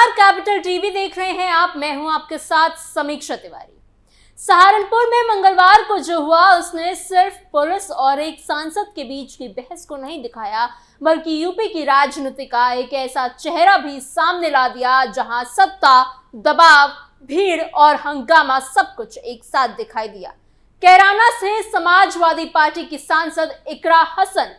नमस्कार, capital TV देख रहे हैं आप। मैं हूं आपके साथ समीक्षा तिवारी। सहारनपुर में मंगलवार को जो हुआ उसने सिर्फ पुलिस और एक सांसद के बीच की बहस को नहीं दिखाया, बल्कि यूपी की राजनीति का एक ऐसा चेहरा भी सामने ला दिया जहां सत्ता, दबाव, भीड़ और हंगामा सब कुछ एक साथ दिखाई दिया। कैराना से समाजवादी पार्टी की सांसद इकरा हसन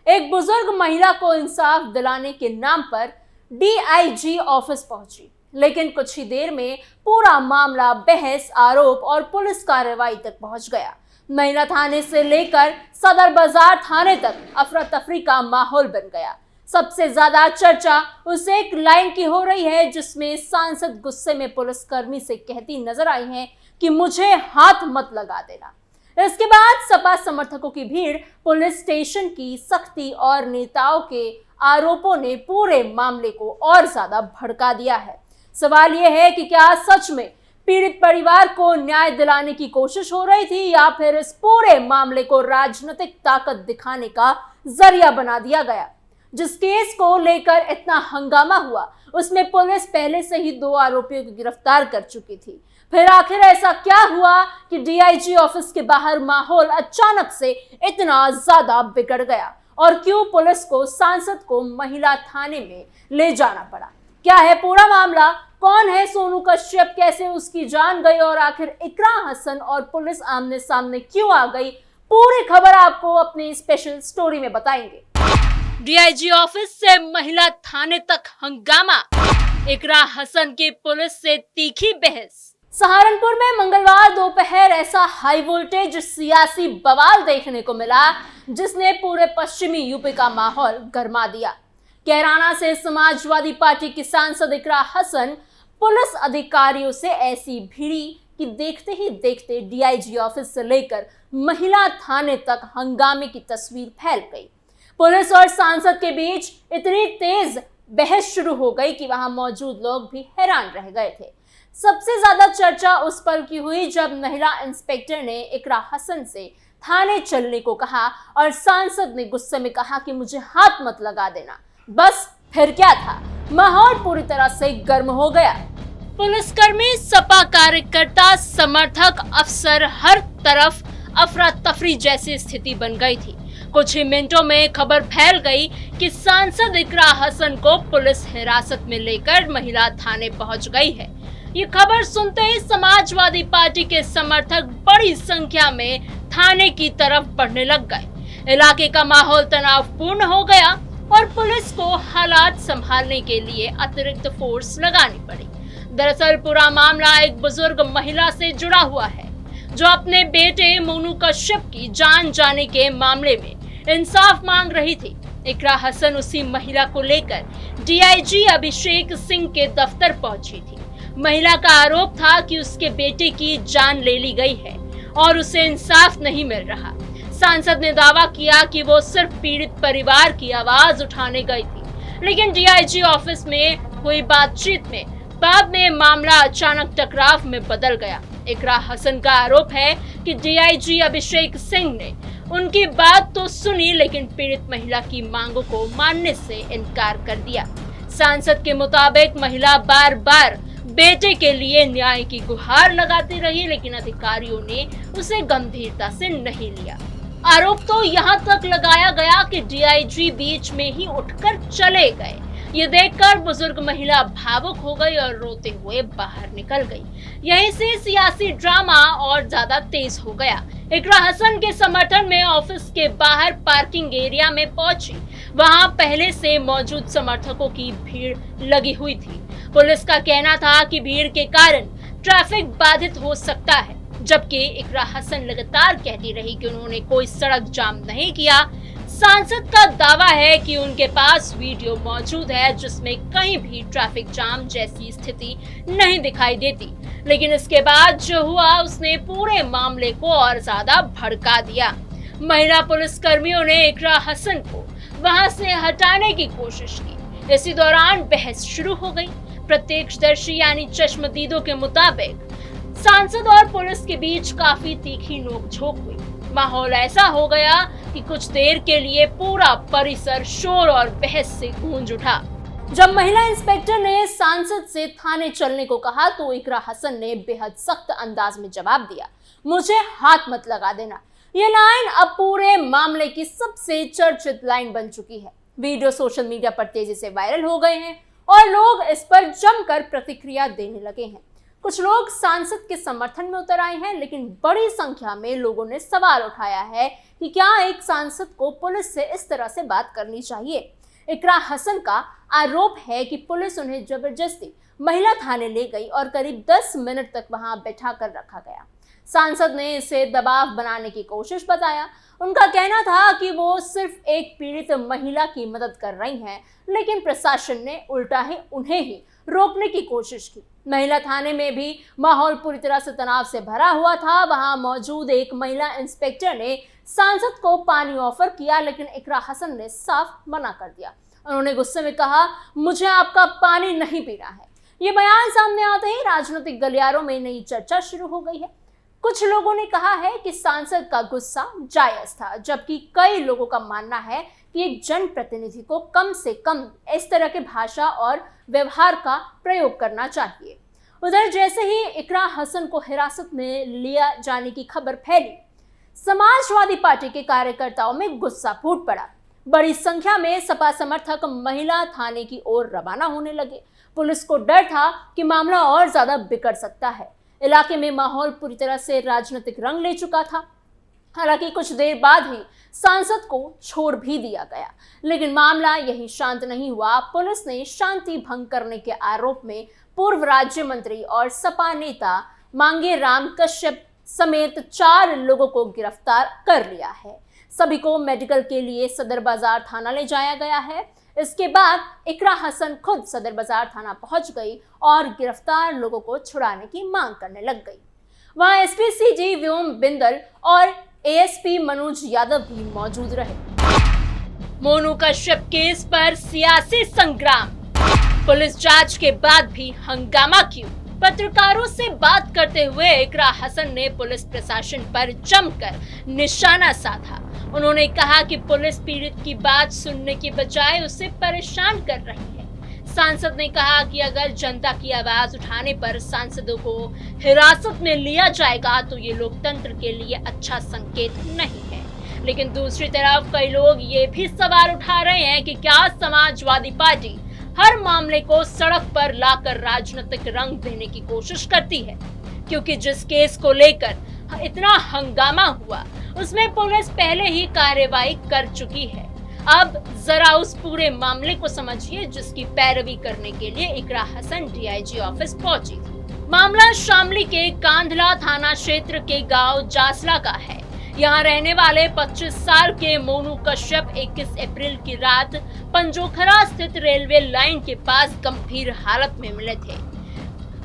एक बुजुर्ग महिला को इंसाफ दिलाने के नाम पर डीआईजी ऑफिस पहुंची, लेकिन कुछ ही देर में पूरा मामला बहस, आरोप और पुलिस कार्रवाई तक पहुंच गया। महिला थाने से लेकर सदर बाजार थाने तक अफरा तफरी का माहौल बन गया। सबसे ज्यादा चर्चा उस एक लाइन की हो रही है जिसमें सांसद गुस्से में पुलिसकर्मी से कहती नजर आई है कि मुझे हाथ मत लगा देना। इसके बाद सपा समर्थकों की भीड़, पुलिस स्टेशन की सख्ती और नेताओं के आरोपों ने पूरे मामले को और ज्यादा भड़का दिया है। सवाल यह है कि क्या सच में पीड़ित परिवार को न्याय दिलाने की कोशिश हो रही थी या फिर इस पूरे मामले को राजनीतिक ताकत दिखाने का जरिया बना दिया गया। जिस केस को लेकर इतना हंगामा हुआ उसमें पुलिस पहले से ही 2 आरोपियों को गिरफ्तार कर चुकी थी। फिर आखिर ऐसा क्या हुआ कि डीआईजी ऑफिस के बाहर माहौल अचानक से इतना ज्यादा बिगड़ गया और क्यों पुलिस को सांसद को महिला थाने में ले जाना पड़ा? क्या है पूरा मामला? कौन है सोनू कश्यप? कैसे उसकी जान गई? और आखिर इकरा हसन और पुलिस आमने सामने क्यों आ गई? पूरी खबर आपको अपनी स्पेशल स्टोरी में बताएंगे। डीआईजी ऑफिस से महिला थाने तक हंगामा, इकरा हसन की पुलिस से तीखी बहस। सहारनपुर में मंगलवार दोपहर ऐसा हाई वोल्टेज सियासी बवाल देखने को मिला जिसने पूरे पश्चिमी यूपी का माहौल गरमा दिया। कैराना से समाजवादी पार्टी की सांसद इकरा हसन पुलिस अधिकारियों से ऐसी भिड़ी कि देखते ही देखते डीआईजी ऑफिस से लेकर महिला थाने तक हंगामे की तस्वीर फैल गई। पुलिस और सांसद के बीच इतनी तेज बहस शुरू हो गई कि वहां मौजूद लोग भी हैरान रह गए थे। सबसे ज्यादा चर्चा उस पल की हुई जब महिला इंस्पेक्टर ने इकरा हसन से थाने चलने को कहा और सांसद ने गुस्से में कहा कि मुझे हाथ मत लगा देना। बस फिर क्या था, माहौल पूरी तरह से गर्म हो गया। पुलिसकर्मी, सपा कार्यकर्ता, समर्थक, अफसर, हर तरफ अफरा तफरी जैसी स्थिति बन गई थी। कुछ ही मिनटों में खबर फैल गई कि सांसद इकरा हसन को पुलिस हिरासत में लेकर महिला थाने पहुंच गई है। ये खबर सुनते ही समाजवादी पार्टी के समर्थक बड़ी संख्या में थाने की तरफ बढ़ने लग गए। इलाके का माहौल तनावपूर्ण हो गया और पुलिस को हालात संभालने के लिए अतिरिक्त फोर्स लगानी पड़ी। दरअसल पूरा मामला एक बुजुर्ग महिला से जुड़ा हुआ है जो अपने बेटे मोनू कश्यप की जान जाने के मामले में इंसाफ मांग रही थी। इकरा हसन उसी महिला को लेकर डीआईजी अभिषेक सिंह के दफ्तर पहुंची थी। महिला का आरोप था कि उसके बेटे की जान ले ली गई है और उसे इंसाफ नहीं मिल रहा। सांसद ने दावा किया कि वो सिर्फ पीड़ित परिवार की आवाज उठाने गई थी, लेकिन डीआईजी ऑफिस में हुई बातचीत में बाद में मामला अचानक टकराव में बदल गया। इकरा हसन का आरोप है कि डीआईजी अभिषेक सिंह ने उनकी बात तो सुनी लेकिन पीड़ित महिला की मांगों को मानने से इनकार कर दिया। सांसद के मुताबिक महिला बार बार बेटे के लिए न्याय की गुहार लगाती रही लेकिन अधिकारियों ने उसे गंभीरता से नहीं लिया। आरोप तो यहाँ तक लगाया गया कि डीआईजी बीच में ही उठकर चले गए। ये देखकर बुजुर्ग महिला भावुक हो गई और रोते हुए बाहर निकल गई। यहीं से सियासी ड्रामा और ज्यादा तेज हो गया। इकरा हसन के समर्थन में ऑफिस के बाहर पार्किंग एरिया में पहुंची। वहां पहले से मौजूद समर्थकों की भीड़ लगी हुई थी। पुलिस का कहना था कि भीड़ के कारण ट्रैफिक बाधित हो सकता है, जबकि इकरा हसन लगातार कहती रही कि उन्होंने कोई सड़क जाम नहीं किया। सांसद का दावा है कि उनके पास वीडियो मौजूद है जिसमें कहीं भी ट्रैफिक जाम जैसी स्थिति नहीं दिखाई देती, लेकिन इसके बाद जो हुआ उसने पूरे मामले को और ज्यादा भड़का दिया। महिला पुलिसकर्मियों ने इकरा हसन को वहां से हटाने की कोशिश की। इसी दौरान बहस शुरू हो गई। प्रत्यक्षदर्शी यानी चश्मदीदों के मुताबिक सांसद और पुलिस के बीच काफी तीखी नोकझोंक हुई। माहौल ऐसा हो गया कि कुछ देर के लिए पूरा परिसर शोर और बहस से गूंज उठा। जब महिला इंस्पेक्टर ने सांसद से थाने चलने को कहा तो इकरा हसन ने बेहद सख्त अंदाज में जवाब दिया, मुझे हाथ मत लगा देना। ये लाइन अब पूरे मामले की सबसे चर्चित लाइन बन चुकी है। वीडियो सोशल मीडिया पर तेजी से वायरल हो गए हैं और लोग इस पर जमकर प्रतिक्रिया देने लगे हैं। कुछ लोग सांसद के समर्थन में उतर आए हैं, लेकिन बड़ी संख्या में लोगों ने सवाल उठाया है कि क्या एक सांसद को पुलिस से इस तरह से बात करनी चाहिए। इकरा हसन का आरोप है कि पुलिस उन्हें जबरदस्ती महिला थाने ले गई और करीब 10 मिनट तक वहां बैठा कर रखा गया। सांसद ने इसे दबाव बनाने की कोशिश बताया। उनका कहना था कि वो सिर्फ एक पीड़ित महिला की मदद कर रही हैं, लेकिन प्रशासन ने उल्टा ही उन्हें ही रोकने की कोशिश की। महिला थाने में भी माहौल पूरी तरह से तनाव से भरा हुआ था। वहां मौजूद एक महिला इंस्पेक्टर ने सांसद को पानी ऑफर किया, लेकिन इकरा हसन ने साफ मना कर दिया। उन्होंने गुस्से में कहा, मुझे आपका पानी नहीं पीना है। ये बयान सामने आते ही राजनीतिक गलियारों में नई चर्चा शुरू हो गई है। कुछ लोगों ने कहा है कि सांसद का गुस्सा जायज था, जबकि कई लोगों का मानना है कि एक जनप्रतिनिधि को कम से कम इस तरह के भाषा और व्यवहार का प्रयोग करना चाहिए। उधर जैसे ही इकरा हसन को हिरासत में लिया जाने की खबर फैली, समाजवादी पार्टी के कार्यकर्ताओं में गुस्सा फूट पड़ा। बड़ी संख्या में सपा समर्थक महिला थाने की ओर रवाना होने लगे। पुलिस को डर था कि मामला और ज्यादा बिगड़ सकता है। इलाके में माहौल पूरी तरह से राजनीतिक रंग ले चुका था। हालांकि कुछ देर बाद ही सांसद को छोड़ भी दिया गया, लेकिन मामला यही शांत नहीं हुआ। पुलिस ने शांति भंग करने के आरोप में पूर्व राज्य मंत्री और सपा नेता मांगे राम कश्यप समेत 4 लोगों को गिरफ्तार कर लिया है। सभी को मेडिकल के लिए सदर बाजार थाना ले जाया गया है। इसके बाद इकरा हसन खुद सदर बाजार थाना पहुंच गई और गिरफ्तार लोगों को छुड़ाने की मांग करने लग गई। वहां एसपी सीजी व्योम बिंदल और एएसपी मनोज यादव भी मौजूद रहे। मोनू कश्यप केस पर सियासी संग्राम, पुलिस जांच के बाद भी हंगामा क्यों? पत्रकारों से बात करते हुए इकरा हसन ने पुलिस प्रशासन पर जमकर निशाना साधा। उन्होंने कहा कि पुलिस पीड़ित की बात सुनने के बजाय उसे परेशान कर रही है। सांसद ने कहा कि अगर जनता की आवाज उठाने पर सांसदों को हिरासत में लिया जाएगा तो ये लोकतंत्र के लिए अच्छा संकेत नहीं है। लेकिन दूसरी तरफ कई लोग ये भी सवाल उठा रहे हैं कि क्या समाजवादी पार्टी हर मामले को सड़क पर लाकर राजनीतिक रंग देने की कोशिश करती है, क्योंकि जिस केस को लेकर इतना हंगामा हुआ उसमें पुलिस पहले ही कार्रवाई कर चुकी है। अब जरा उस पूरे मामले को समझिए जिसकी पैरवी करने के लिए इकरा हसन डीआईजी ऑफिस पहुंची थी। मामला शामली के कांधला थाना क्षेत्र के गांव जासला का है। यहाँ रहने वाले 25 साल के मोनू कश्यप 21 अप्रैल की रात पंजोखरा स्थित रेलवे लाइन के पास गंभीर हालत में मिले थे।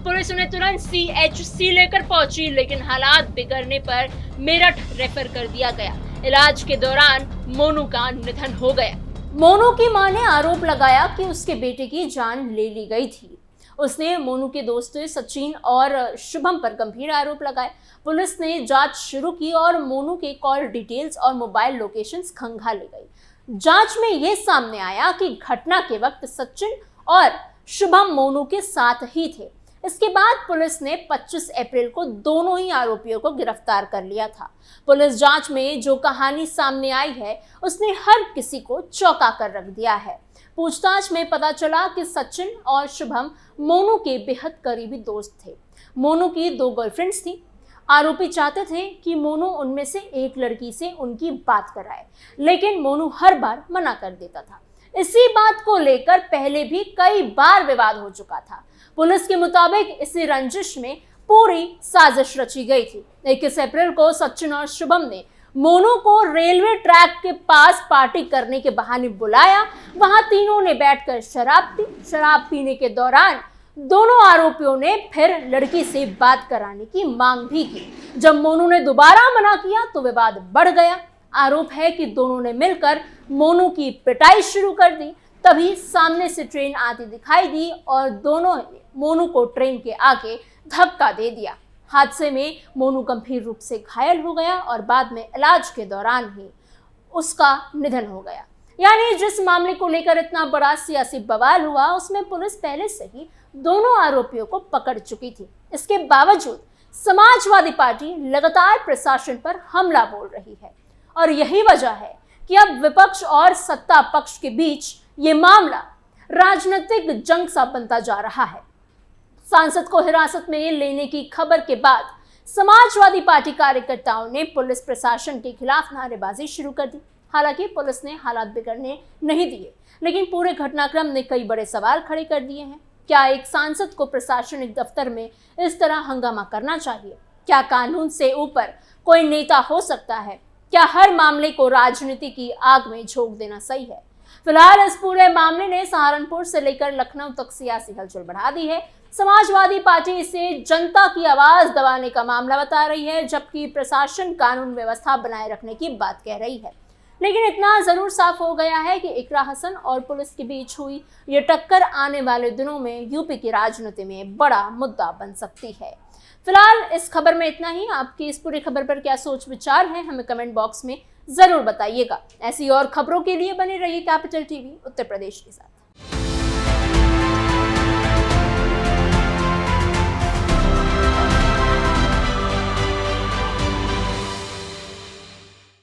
पुलिस उन्हें तुरंत सीएचसी लेकर पहुंची, लेकिन हालात बिगड़ने पर मेरठ रेफर कर दिया गया। इलाज के दौरान मोनू का निधन हो गया। मोनू की मां ने आरोप लगाया कि उसके बेटे की जान ले ली गई थी। उसने मोनू के दोस्तों सचिन और शुभम पर गंभीर आरोप लगाए। पुलिस ने जांच शुरू की और मोनू के कॉल डिटेल्स और मोबाइल लोकेशंस खंगाले गई। जांच में यह सामने आया कि घटना के वक्त सचिन और शुभम मोनू के साथ ही थे। इसके बाद पुलिस ने 25 अप्रैल को दोनों ही आरोपियों को गिरफ्तार कर लिया था। पुलिस जांच में जो कहानी सामने आई है उसने हर किसी को चौंका कर रख दिया है। पूछताछ में पता चला कि सचिन और शुभम मोनू के बेहद करीबी दोस्त थे। मोनू की 2 गर्लफ्रेंड्स थी। आरोपी चाहते थे कि मोनू उनमें से एक लड़की से उनकी बात कराए, लेकिन मोनू हर बार मना कर देता था। इसी बात को लेकर पहले भी कई बार विवाद हो चुका था। पुलिस के मुताबिक इसी रंजिश में पूरी साजिश रची गई थी। 21 अप्रैल को सचिन और शुभम ने मोनू को रेलवे ट्रैक के पास पार्टी करने के बहाने बुलाया। वहां तीनों ने बैठकर शराब पी। शराब पीने के दौरान दोनों आरोपियों ने फिर लड़की से बात कराने की मांग भी की। जब मोनू ने दोबारा मना किया तो विवाद बढ़ गया। आरोप है कि दोनों ने मिलकर मोनू की पिटाई शुरू कर दी। तभी सामने से ट्रेन आती दिखाई दी और दोनों ने मोनू को ट्रेन के आगे धक्का दे दिया। हादसे में मोनू गंभीर रूप से घायल हो गया और बाद में इलाज के दौरान ही उसका निधन हो गया। यानी जिस मामले को लेकर इतना बड़ा सियासी बवाल हुआ, उसमें पुलिस पहले से ही दोनों आरोपियों को पकड़ चुकी थी। इसके बावजूद समाजवादी पार्टी लगातार प्रशासन पर हमला बोल रही है और यही वजह है कि अब विपक्ष और सत्ता पक्ष के बीच ये मामला राजनीतिक जंग सा बनता जा रहा है। सांसद को हिरासत में लेने की खबर के बाद समाजवादी पार्टी कार्यकर्ताओं ने पुलिस प्रशासन के खिलाफ नारेबाजी शुरू कर दी। हालांकि पुलिस ने हालात बिगड़ने नहीं दिए, लेकिन पूरे घटनाक्रम ने कई बड़े सवाल खड़े कर दिए हैं। क्या एक सांसद को प्रशासनिक दफ्तर में इस तरह हंगामा करना चाहिए? क्या कानून से ऊपर कोई नेता हो सकता है? क्या हर मामले को राजनीति की आग में झोंक देना सही है? फिलहाल इस पूरे मामले ने सहारनपुर से लेकर लखनऊ तक सियासी हलचल बढ़ा दी है। समाजवादी पार्टी इसे जनता की आवाज दबाने का मामला बता रही है, जबकि प्रशासन कानून व्यवस्था बनाए रखने की बात कह रही है। लेकिन इतना जरूर साफ हो गया है कि इकरा हसन और पुलिस के बीच हुई ये टक्कर आने वाले दिनों में यूपी की राजनीति में बड़ा मुद्दा बन सकती है। फिलहाल इस खबर में इतना ही। आपकी इस पूरी खबर पर क्या सोच विचार है, हमें कमेंट बॉक्स में जरूर बताइएगा। ऐसी और खबरों के लिए बने रहिए कैपिटल टीवी उत्तर प्रदेश के साथ।